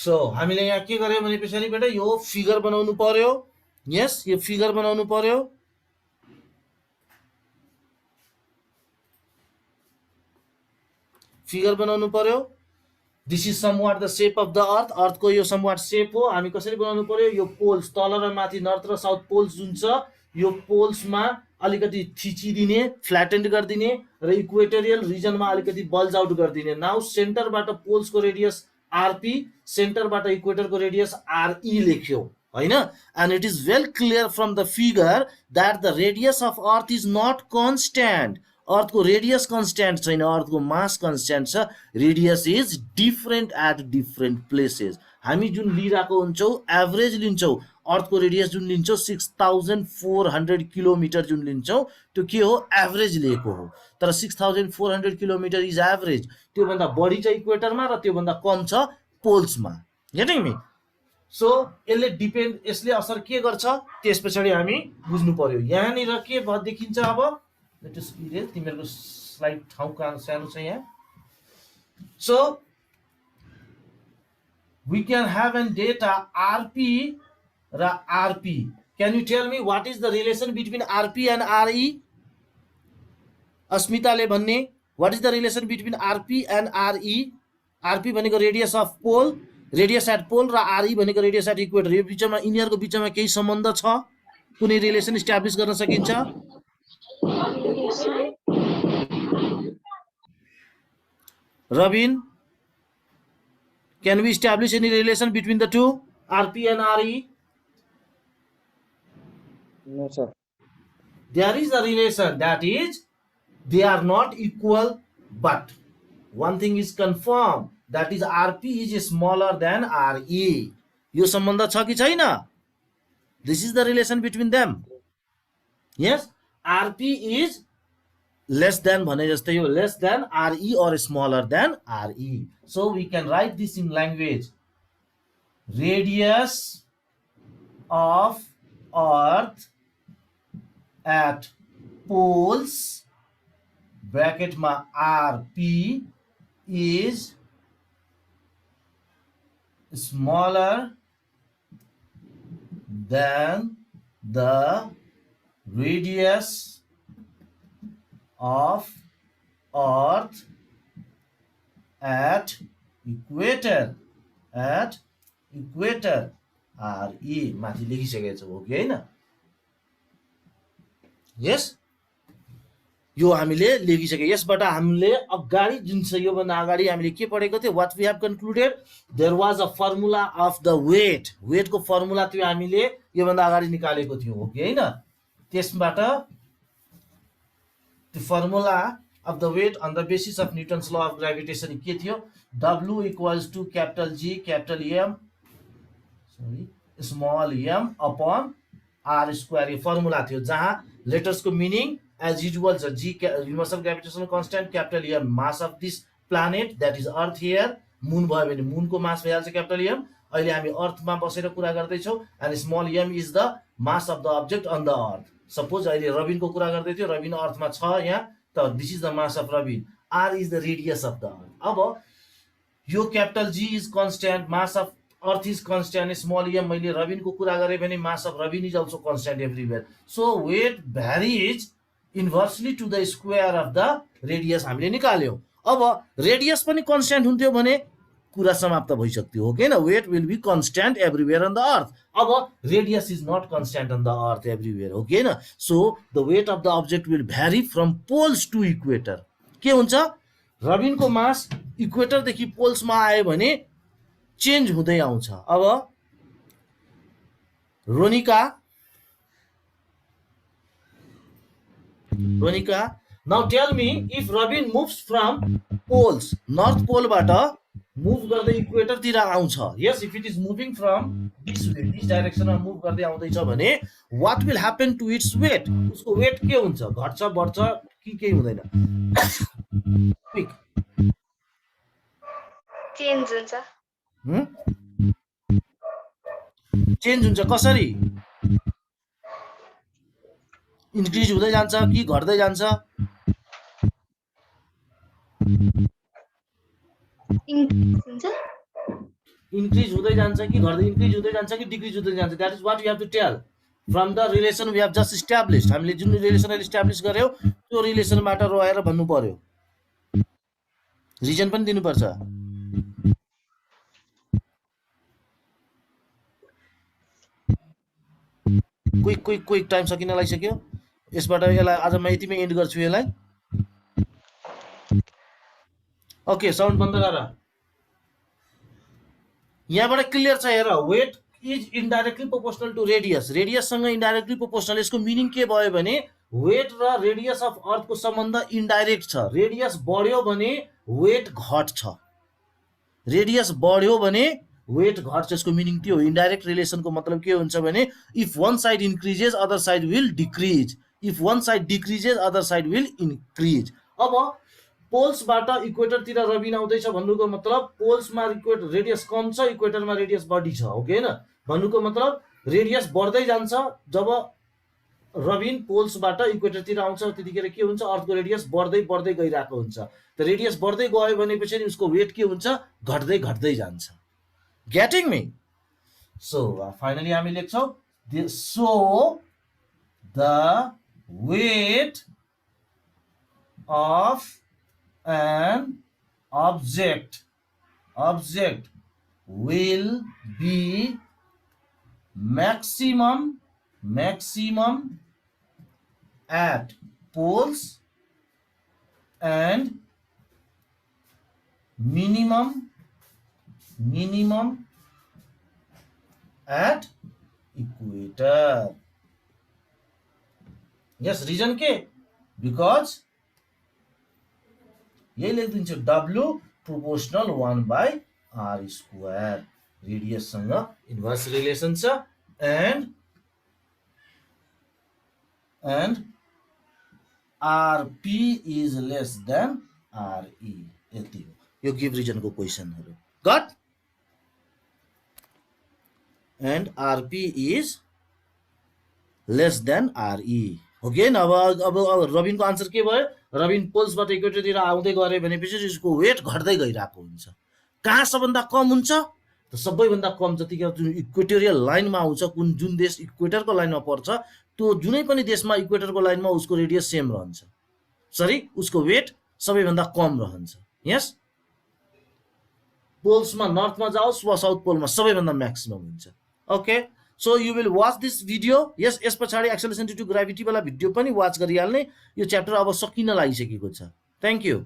So हामीले यहाँ के गर्यो भने पछाडि बेटा यो फिगर बनाउनु पर्यो। यस, यो फिगर बनाउनु पर्यो। फिगर बनाउनु पर्यो। This is समवाट the shape of the अर्थ। अर्थको यो समवाट शेप हो। हामी कसरी बनाउनु पर्यो, यो पोल्स तल र माथि नर्थ र साउथ पोल्स जुन छ यो पोल्समा अलिकति थिचिदिने, फ्ल्याटेन्ड गरिदिने र इक्वेटोरियल रिजनमा अलिकति बल्ज आउट गरिदिने। नाउ सेन्टरबाट पोल्सको रेडियस आरपी, सेन्टरबाट इक्वेटरको रेडियस आरई लेख्यो हैन। And it is well clear from the figure that the radius of earth is not constant. अर्थको रेडियस कन्स्ट्यान्ट छैन, अर्थको मास कन्स्ट्यान्ट छ। Radius is different at different places. हामी जुन लिइरहेको हुन्छौँ, एभरेज लिन्छौँ, अर्थको रेडियस जुन लिन्छौँ 6400 किलोमिटर जुन लिन्छौँ त्यो के हो, एभरेज लिएको हो। तर 6400 किलोमिटर इज एभरेज। त्योभन्दा बढी छ इक्वेटरमा र त्योभन्दा कम छ पोल्समा। हेर्नु नि। सो यसले डिपेन्ड, यसले असर के गर्छ त्यस पछाडि हामी बुझ्नु पर्यो। यहाँनिर के देखिन्छ अब, तिमीहरूको स्लाइड ठाउँ कहाँ सानो छ यहाँ। So we can have an data RP र RP. Can you tell me what is the relation between RP and RE? अस्मिताले भन्ने what is the relation between RP and RE? RP भनेको radius of pole, radius at pole र RE भनेको radius at equator. यो बिचमा यिनीहरूको बिचमा केही सम्बन्ध छ, कुनै रिलेसन इस्टाब्लिस गर्न सकिन्छ? Rabin, can we establish any relation between the two, RP and RE? No, sir. There is a relation, that is, they are not equal, but one thing is confirmed, that is RP is smaller than RE. यो सम्बन्ध छ कि छैन? This is the relation between them. Yes, RP is less than भने जस्तै हो, less than RE or smaller than RE. So we can write this in language. Radius of earth at poles bracket ma RP is smaller than the radius of earth at equator RE माथि लेखिसकेको छ हो कि हैन? यस, यो हामीले लेखिसके। यसबाट हामीले अगाडि जुन छ यो भन्दा अगाडि हामीले के पढेको थियो, what we have concluded, there was a formula of the weight. वेटको फर्मुला थियो हामीले यो भन्दा अगाडि निकालेको थियो हो कि हैन? त्यसबाट the formula of the weight on the basis of Newton's law of gravitation के थियो, W equals to capital G capital M small m upon R square। ये फर्मुला थियो जहाँ लेटर्स को मीनिंग एज युजुअल छ। G universal gravitational constant, capital M mass of this planet that is earth here। Moon भयो भने मूनको मास भइहाल्छ capital M। अहिले हामी अर्थमा बसेर कुरा गर्दै छौं and small m is the mass of the object on the earth. Suppose अहिले रबिनको कुरा गर्दै थियो, रबिन अर्थमा छ यहाँ, त this is the mass of Rabin. R is the radius of the earth. अब यो capital G is constant, mass of earth is constant, small m मैले रबिनको कुरा गरे भने mass of Rabin is also constant everywhere. So weight varies inversely to the square of the radius हामीले निकाल्यौं। अब रेडियस पनि कन्स्ट्यान्ट हुन्थ्यो भने कुरा समाप्त भइसक्थ्यो हो कि न? Weight will be constant everywhere on the earth. अब radius is not constant on the earth everywhere हो कि न? So the weight of the object will vary from poles to equator. के हुन्छ, रबिनको मास इक्वेटरदेखि पोल्समा आयो भने चेन्ज हुँदै आउँछ। अब Ronika, now tell me, if Rabin moves from poles, north पोलबाट मुभ गर्दै इक्वेटर तिर आउँछ, yes, if it is moving from this way, this डाइरेक्सनमा मुभ गर्दै आउँदैछ भने what will happen to its weight? उसको वेट के हुन्छ, घट्छ बढ्छ कि केही हुँदैन? चेन्ज हुन्छ। चेन्ज हुन्छ कसरी? इन्क्रिज हुँदै जान्छ कि घट्दै जान्छ? इन्क्रिज हुन्छ। इन्क्रिज हुँदै जान्छ कि घट्दै इन्क्रिज हुँदै जान्छ कि डिक्रिज हुँदै जान्छ that is what you have to tell from the relation we have just established हामीले जुन रिलेसन इस्टाब्लिस गर्यौँ त्यो रिलेसनबाट रहेर भन्नु पर्यो रिजन पनि दिनुपर्छ क्विक टाइम सकिन लागिसक्यो यसबाट यसलाई आज म यतिमै एन्ड गर्छु यसलाई ओके साउन्ड बन्द गर यहाँबाट क्लियर छ हेर weight is indirectly proportional to radius रेडियससँग इन्डाइरेक्टली प्रोपोर्सनल यसको मिनिङ के भयो भने वेट र रेडियस अफ अर्थको सम्बन्ध इन्डाइरेक्ट छ रेडियस बढ्यो भने वेट घट्छ रेडियस बढ्यो भने वेट घट्छ यसको मिनिङ त्यो हो इन्डाइरेक्ट रिलेसनको मतलब के हुन्छ भने if one side increases other side will decrease if one side decreases other side will increase अब पोल्सबाट इक्वेटरतिर रबिन आउँदैछ भन्नुको मतलब पोल्समा इक्वेटर रेडियस कम छ इक्वेटरमा रेडियस बढी छ हो कि होइन भन्नुको मतलब रेडियस बढ्दै जान्छ जब रबिन पोल्सबाट इक्वेटरतिर आउँछ त्यतिखेर के हुन्छ अर्थको रेडियस बढ्दै बढ्दै गइरहेको हुन्छ त रेडियस बढ्दै गयो भनेपछि उसको वेट के हुन्छ घट्दै घट्दै जान्छ गेटिङ मी सो फाइनली हामी लेख्छौँ so the weight of an object will be maximum at poles and minimum at equator yes reason के because यही लेखिदिन्छु W प्रोपोर्सनल 1/r स्क्वायर रेडियससँग इन्भर्स रिलेसन छ and RP is less than RE यति हो यो गिभ रिजनको क्वेसनहरु got and RP is less than RE हो कि अब रबिनको आन्सर के भयो रबिन पोल्सबाट इक्वेटरतिर आउँदै गऱ्यो भनेपछि उसको वेट घट्दै गइरहेको हुन्छ कहाँ सबभन्दा कम हुन्छ त सबैभन्दा कम जतिखेर जुन इक्वेटोरियल लाइनमा आउँछ कुन जुन देश इक्वेटरको लाइनमा पर्छ त्यो जुनै पनि देशमा इक्वेटरको लाइनमा उसको रेडियस सेम रहन्छ सरी उसको वेट सबैभन्दा कम रहन्छ यस पोल्समा नर्थमा जाओस् वा साउथ पोलमा सबैभन्दा म्याक्सिमम हुन्छ okay so you will watch this video यस पछाडि एक्सेलरेसन ड्यु टु ग्राभिटी वाला भिडियो पनि वाच गरिहाल्ने यो च्याप्टर अब सकिन लागिसकेको छ थ्यांक यू